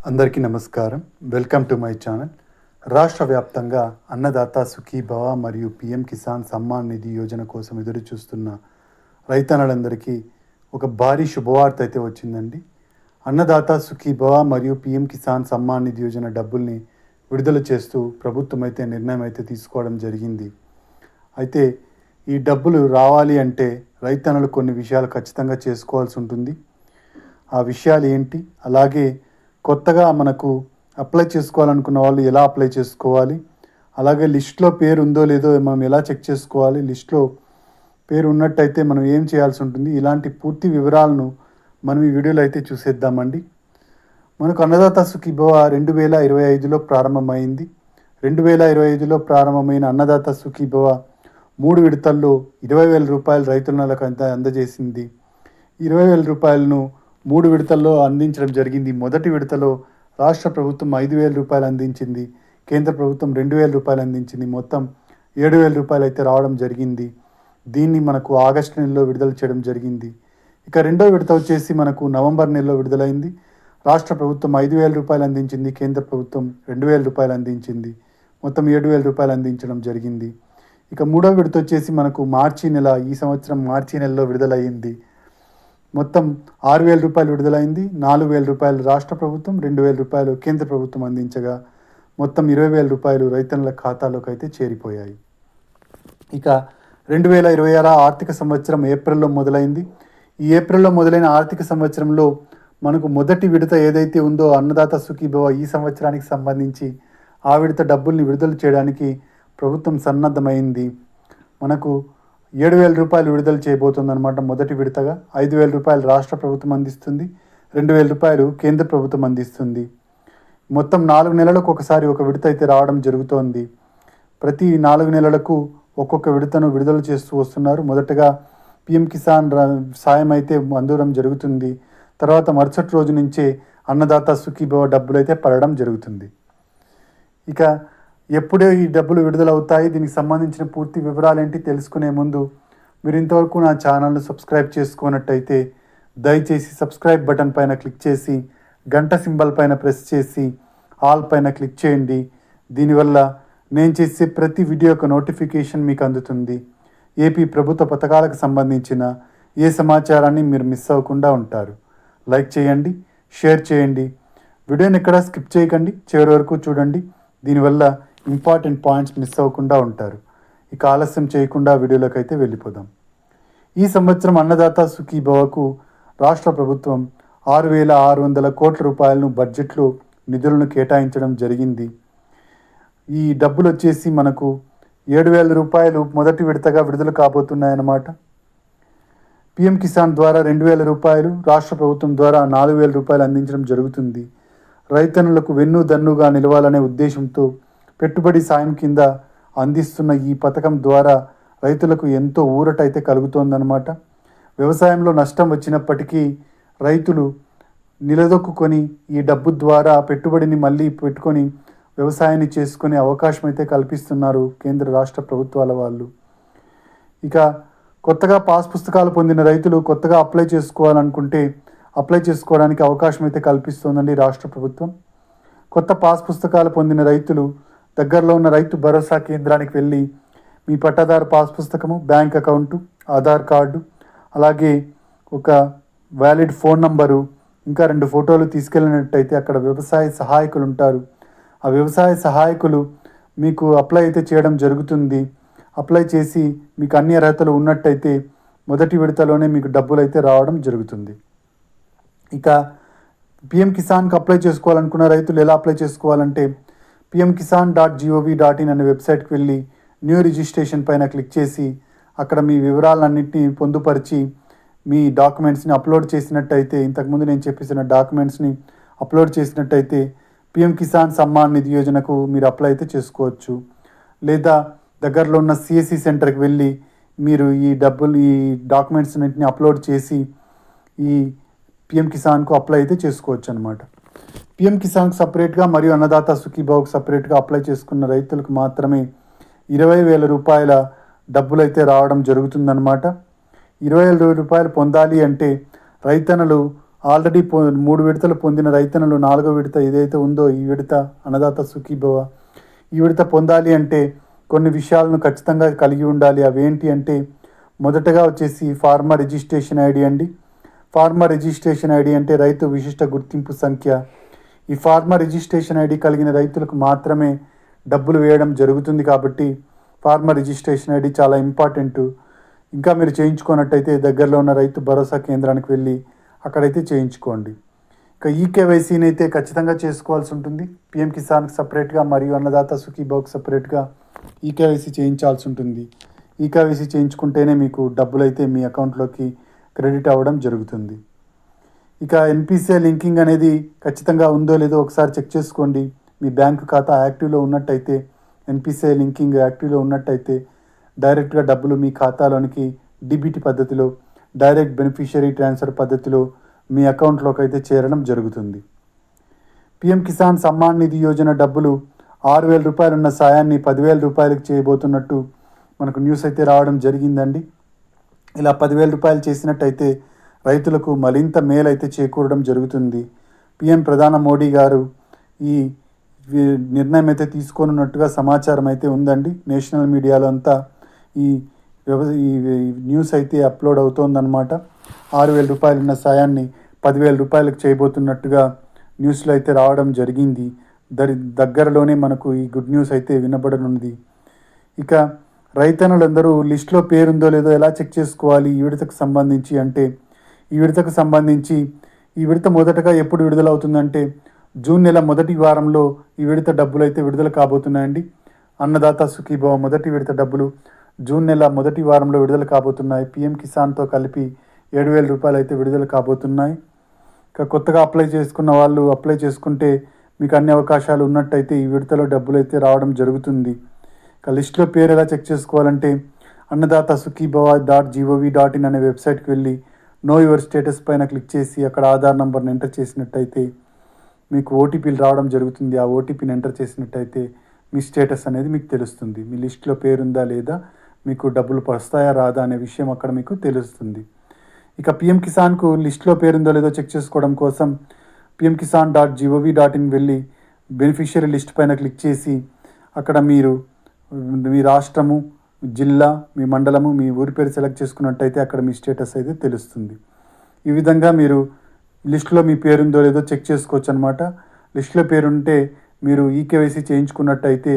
అందరికీ నమస్కారం. Welcome to my channel. రాష్ట్ర వ్యాప్తంగా అన్నదాత సుఖీభవ మరియు పిఎం కిసాన్ సమ్మాన్ నిధి యోజన కోసం ఎదురు చూస్తున్న రైతన్నలందరికీ ఒక భారీ శుభవార్త అయితే వచ్చిందండి. అన్నదాత సుఖీభవ మరియు పిఎం కిసాన్ సమ్మాన్ నిధి యోజన డబ్బుల్ని విడుదల చేస్తూ ప్రభుత్వం అయితే నిర్ణయం అయితే తీసుకోవడం జరిగింది. అయితే ఈ డబ్బులు రావాలి అంటే రైతన్నలు కొన్ని విషయాలు ఖచ్చితంగా చేసుకోవాల్సి ఉంటుంది. ఆ విషయాలు ఏంటి, అలాగే కొత్తగా మనకు అప్లై చేసుకోవాలనుకున్న వాళ్ళు ఎలా అప్లై చేసుకోవాలి, అలాగే లిస్ట్లో పేరు ఉందో లేదో మనం ఎలా చెక్ చేసుకోవాలి, లిస్ట్లో పేరు ఉన్నట్టయితే మనం ఏం చేయాల్సి ఉంటుంది, ఇలాంటి పూర్తి వివరాలను మనం ఈ వీడియోలో అయితే చూసేద్దామండి. మనకు అన్నదాత సుఖీభవ 2025లో ప్రారంభమైంది. 2025లో ప్రారంభమైన అన్నదాత సుఖీభవ 3 విడతల్లో 20,000 రూపాయలు రైతులకు అందజేసింది. 20,000 రూపాయలను 3 విడతల్లో అందించడం జరిగింది. మొదటి విడతలో రాష్ట్ర ప్రభుత్వం 5,000 రూపాయలు అందించింది, కేంద్ర ప్రభుత్వం 2,000 రూపాయలు అందించింది. మొత్తం 7,000 రూపాయలు అయితే రావడం జరిగింది. దీన్ని మనకు ఆగస్టు నెలలో విడుదల చేయడం జరిగింది. ఇక రెండో విడత వచ్చేసి మనకు నవంబర్ నెలలో విడుదలైంది. రాష్ట్ర ప్రభుత్వం 5,000 రూపాయలు అందించింది, కేంద్ర ప్రభుత్వం 2,000 రూపాయలు అందించింది. మొత్తం 7,000 రూపాయలు అందించడం జరిగింది. ఇక మూడో విడత వచ్చేసి మనకు ఈ సంవత్సరం మార్చి నెలలో విడుదలయ్యింది. మొత్తం 6,000 రూపాయలు విడుదలైంది. 4,000 రూపాయలు రాష్ట్ర ప్రభుత్వం, 2,000 రూపాయలు కేంద్ర ప్రభుత్వం అందించగా మొత్తం 20,000 రూపాయలు రైతన్నుల ఖాతాలోకి అయితే చేరిపోయాయి. ఇక 2026 ఆర్థిక సంవత్సరం ఏప్రిల్లో మొదలైంది. ఈ ఏప్రిల్లో మొదలైన ఆర్థిక సంవత్సరంలో మనకు మొదటి విడత ఏదైతే ఉందో అన్నదాత సుఖీభవ ఈ సంవత్సరానికి సంబంధించి ఆ విడత డబ్బుల్ని విడుదల చేయడానికి ప్రభుత్వం సన్నద్ధమైంది. మనకు 7,000 రూపాయలు విడుదల చేయబోతుందన్నమాట. మొదటి విడతగా 5,000 రూపాయలు రాష్ట్ర ప్రభుత్వం అందిస్తుంది, 2,000 రూపాయలు కేంద్ర ప్రభుత్వం అందిస్తుంది. మొత్తం 4 నెలలకు ఒకసారి ఒక విడత అయితే రావడం జరుగుతోంది. ప్రతి 4 నెలలకు ఒక్కొక్క విడతను విడుదల చేస్తూ వస్తున్నారు. మొదటగా పిఎం కిసాన్ సాయం అయితే అందడం జరుగుతుంది. తర్వాత మరుసటి రోజు నుంచే అన్నదాత సుఖీభవ డబ్బులు అయితే పడడం జరుగుతుంది. ఇక ఎప్పుడే ఈ డబ్బులు విడుదలవుతాయి, దీనికి సంబంధించిన పూర్తి వివరాలు ఏంటి తెలుసుకునే ముందు మీరు ఇంతవరకు నా ఛానల్ను సబ్స్క్రైబ్ చేసుకున్నట్టయితే దయచేసి సబ్స్క్రైబ్ బటన్ పైన క్లిక్ చేసి గంట సింబల్ పైన ప్రెస్ చేసి ఆల్ పైన క్లిక్ చేయండి. దీనివల్ల నేను చేసే ప్రతి వీడియో యొక్క నోటిఫికేషన్ మీకు అందుతుంది. ఏపీ ప్రభుత్వ పథకాలకు సంబంధించిన ఏ సమాచారాన్ని మీరు మిస్ అవ్వకుండా ఉంటారు. లైక్ చేయండి, షేర్ చేయండి, వీడియోని ఎక్కడా స్కిప్ చేయకండి, చివరి వరకు చూడండి. దీనివల్ల ఇంపార్టెంట్ పాయింట్స్ మిస్ అవ్వకుండా ఉంటారు. ఇక ఆలస్యం చేయకుండా వీడియోలోకి అయితే వెళ్ళిపోదాం. ఈ సంవత్సరం అన్నదాత సుఖీభవకు రాష్ట్ర ప్రభుత్వం 6,600 కోట్ల రూపాయలను బడ్జెట్లో నిధులను కేటాయించడం జరిగింది. ఈ డబ్బులు వచ్చేసి మనకు 7,000 రూపాయలు మొదటి విడతగా విడుదల కాబోతున్నాయన్నమాట. పిఎం కిసాన్ ద్వారా 2,000 రూపాయలు, రాష్ట్ర ప్రభుత్వం ద్వారా 4,000 రూపాయలు అందించడం జరుగుతుంది. రైతన్నులకు వెన్నుదన్నుగా నిలవాలనే ఉద్దేశంతో పెట్టుబడి సాయం కింద అందిస్తున్న ఈ పథకం ద్వారా రైతులకు ఎంతో ఊరట అయితే కలుగుతోందన్నమాట. వ్యవసాయంలో నష్టం వచ్చినప్పటికీ రైతులు నిలదొక్కుని ఈ డబ్బు ద్వారా పెట్టుబడిని మళ్ళీ పెట్టుకొని వ్యవసాయాన్ని చేసుకునే అవకాశం అయితే కల్పిస్తున్నారు కేంద్ర రాష్ట్ర ప్రభుత్వాల వాళ్ళు. ఇక కొత్తగా పాస్ పుస్తకాలు పొందిన రైతులు కొత్తగా అప్లై చేసుకోవాలనుకుంటే అప్లై చేసుకోవడానికి అవకాశం అయితే కల్పిస్తోందండి రాష్ట్ర ప్రభుత్వం. కొత్త పాస్ పుస్తకాలు పొందిన రైతులు దగ్గరలో ఉన్న రైతు భరోసా కేంద్రానికి వెళ్ళి మీ పట్టాదారు పాస్ పుస్తకము, బ్యాంక్ అకౌంటు, ఆధార్ కార్డు, అలాగే ఒక వ్యాలిడ్ ఫోన్ నంబరు, ఇంకా 2 ఫోటోలు తీసుకెళ్ళినట్టయితే అక్కడ వ్యవసాయ సహాయకులు ఉంటారు. ఆ వ్యవసాయ సహాయకులు మీకు అప్లై అయితే చేయడం జరుగుతుంది. అప్లై చేసి మీకు అన్ని అర్హతలు ఉన్నట్టయితే మొదటి విడతలోనే మీకు డబ్బులు అయితే రావడం జరుగుతుంది. ఇక పిఎం అప్లై చేసుకోవాలనుకున్న రైతులు ఎలా అప్లై చేసుకోవాలంటే pmkisan.gov.in అనే వెబ్సైట్కి వెళ్ళి న్యూ రిజిస్ట్రేషన్ పైన క్లిక్ చేసి అక్కడ మీ వివరాలన్నింటినీ పొందుపరిచి మీ డాక్యుమెంట్స్ని అప్లోడ్ చేసినట్టయితే, ఇంతకుముందు నేను చెప్పేసిన డాక్యుమెంట్స్ని అప్లోడ్ చేసినట్టయితే పిఎం కిసాన్ సమ్మాన్ నిధి యోజనకు మీరు అప్లై అయితే చేసుకోవచ్చు. లేదా దగ్గరలో ఉన్న సిఎస్సి సెంటర్కి వెళ్ళి మీరు ఈ డాక్యుమెంట్స్ అన్నింటినీ అప్లోడ్ చేసి ఈ పిఎం కిసాన్కు అప్లై అయితే చేసుకోవచ్చు అనమాట. పిఎం కిసాన్కు సపరేట్గా మరియు అన్నదాత సుఖీభవకు సపరేట్గా అప్లై చేసుకున్న రైతులకు మాత్రమే 20,000 రూపాయల డబ్బులు అయితే రావడం జరుగుతుందన్నమాట. 20,000 రూపాయలు పొందాలి అంటే రైతన్నలు ఆల్రెడీ 3 విడతలు పొందిన రైతన్నలు 4వ విడత ఏదైతే ఉందో ఈ విడత అన్నదాత సుఖీభవ ఈ విడత పొందాలి అంటే కొన్ని విషయాలను ఖచ్చితంగా కలిగి ఉండాలి. అవేంటి అంటే మొదటగా వచ్చేసి ఫార్మర్ రిజిస్ట్రేషన్ ఐడి అండి. ఫార్మర్ రిజిస్ట్రేషన్ ఐడి అంటే రైతు విశిష్ట గుర్తింపు సంఖ్య. ఈ ఫార్మర్ రిజిస్ట్రేషన్ ఐడి కలిగిన రైతులకు మాత్రమే డబ్బులు వేయడం జరుగుతుంది కాబట్టి ఫార్మర్ రిజిస్ట్రేషన్ ఐడి చాలా ఇంపార్టెంట్. ఇంకా మీరు చేయించుకున్నట్టయితే దగ్గరలో ఉన్న రైతు భరోసా కేంద్రానికి వెళ్ళి అక్కడైతే చేయించుకోండి. ఇక ఈకేవైసీని అయితే ఖచ్చితంగా చేసుకోవాల్సి ఉంటుంది. పిఎం కిసాన్కి సపరేట్గా మరియు అన్నదాత సుఖీభావ్కి సపరేట్గా ఈకేవైసీ చేయించాల్సి ఉంటుంది. ఈకేవైసీ చేయించుకుంటేనే మీకు డబ్బులు అయితే మీ అకౌంట్లోకి క్రెడిట్ అవ్వడం జరుగుతుంది. ఇక ఎన్పిసిఐ లింకింగ్ అనేది ఖచ్చితంగా ఉందో లేదో ఒకసారి చెక్ చేసుకోండి. మీ బ్యాంకు ఖాతా యాక్టివ్లో ఉన్నట్టయితే, ఎన్పిసిఐ లింకింగ్ యాక్టివ్లో ఉన్నట్టయితే డైరెక్ట్గా డబ్బులు మీ ఖాతాలోనికి డిబిటీ పద్ధతిలో, డైరెక్ట్ బెనిఫిషియరీ ట్రాన్స్ఫర్ పద్ధతిలో మీ అకౌంట్లోకి అయితే చేరడం జరుగుతుంది. పిఎం కిసాన్ సమ్మాన్ నిధి యోజన డబ్బులు 6,000 రూపాయలు ఉన్న సాయాన్ని 10,000 రూపాయలకు చేయబోతున్నట్టు మనకు న్యూస్ అయితే రావడం జరిగిందండి. ఇలా 10,000 రూపాయలు చేసినట్టయితే రైతులకు మరింత మేలు అయితే చేకూరడం జరుగుతుంది. పిఎం ప్రధాన మోడీ గారు ఈ నిర్ణయం అయితే తీసుకోనున్నట్టుగా సమాచారం అయితే ఉందండి. నేషనల్ మీడియాలో అంతా ఈ న్యూస్ అయితే అప్లోడ్ అవుతోందన్నమాట. 6,000 రూపాయలు ఉన్న సాయాన్ని 10,000 రూపాయలకు చేయబోతున్నట్టుగా న్యూస్లో అయితే రావడం జరిగింది. దగ్గరలోనే మనకు ఈ గుడ్ న్యూస్ అయితే వినబడనుంది. ఇక రైతన్నులందరూ లిస్టులో పేరుందో లేదో ఎలా చెక్ చేసుకోవాలి ఈ విడతకు సంబంధించి అంటే, ఈ విడత మొదటగా ఎప్పుడు విడుదలవుతుందంటే జూన్ నెల మొదటి వారంలో ఈ విడత డబ్బులు అయితే విడుదల కాబోతున్నాయండి. అన్నదాత సుఖీభవ మొదటి విడత డబ్బులు జూన్ నెల మొదటి వారంలో విడుదల కాబోతున్నాయి. పిఎం కిసాన్తో కలిపి 7,000 రూపాయలు అయితే విడుదల కాబోతున్నాయి. ఇక కొత్తగా అప్లై చేసుకున్న వాళ్ళు అప్లై చేసుకుంటే మీకు అన్ని అవకాశాలు ఉన్నట్టయితే ఈ విడతలో డబ్బులు అయితే రావడం జరుగుతుంది. ఇక లిస్టులో పేరు ఎలా చెక్ చేసుకోవాలంటే అన్నదాత సుఖీభవ.gov.in అనే వెబ్సైట్కి వెళ్ళి నో యువర్ స్టేటస్ పైన క్లిక్ చేసి అక్కడ ఆధార్ నంబర్ని ఎంటర్ చేసినట్టయితే మీకు ఓటీపీలు రావడం జరుగుతుంది. ఆ ఓటీపీని ఎంటర్ చేసినట్టయితే మీ స్టేటస్ అనేది మీకు తెలుస్తుంది. మీ లిస్టులో పేరుందా లేదా, మీకు డబ్బులు వస్తాయా రాదా అనే విషయం అక్కడ మీకు తెలుస్తుంది. ఇక పిఎం కిసాన్కు లిస్టులో పేరుందో లేదో చెక్ చేసుకోవడం కోసం pmkisan.gov.in వెళ్ళి బెనిఫిషియరీ లిస్ట్ పైన క్లిక్ చేసి అక్కడ మీరు మీ రాష్ట్రము, జిల్లా, మీ మండలము, మీ ఊరి పేరు సెలెక్ట్ చేసుకున్నట్టయితే అక్కడ మీ స్టేటస్ అయితే తెలుస్తుంది. ఈ విధంగా మీరు లిస్టులో మీ పేరుందో లేదో చెక్ చేసుకోవచ్చు అనమాట. లిస్టులో పేరుంటే మీరు ఈకేవైసీ చేయించుకున్నట్టయితే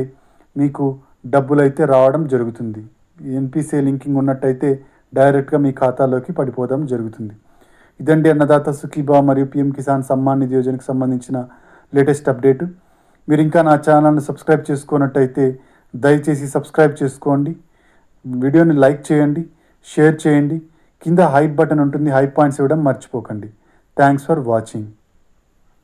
మీకు డబ్బులు అయితే రావడం జరుగుతుంది. ఎన్పిసిఐ లింకింగ్ ఉన్నట్టయితే డైరెక్ట్గా మీ ఖాతాలోకి పడిపోవడం జరుగుతుంది. ఇదండి అన్నదాత సుఖీభవ మరియు పిఎం కిసాన్ సమ్మాన్ నిధి యోజనకు సంబంధించిన లేటెస్ట్ అప్డేటు. మీరు ఇంకా నా ఛానల్ని సబ్స్క్రైబ్ చేసుకున్నట్టయితే దయచేసి సబ్స్క్రైబ్ చేసుకోండి. వీడియోని లైక్ చేయండి, షేర్ చేయండి. కింద హైప్ బటన్ ఉంటుంది, హైప్ పాయింట్స్ ఇవ్వడం మర్చిపోకండి. Thanks for watching.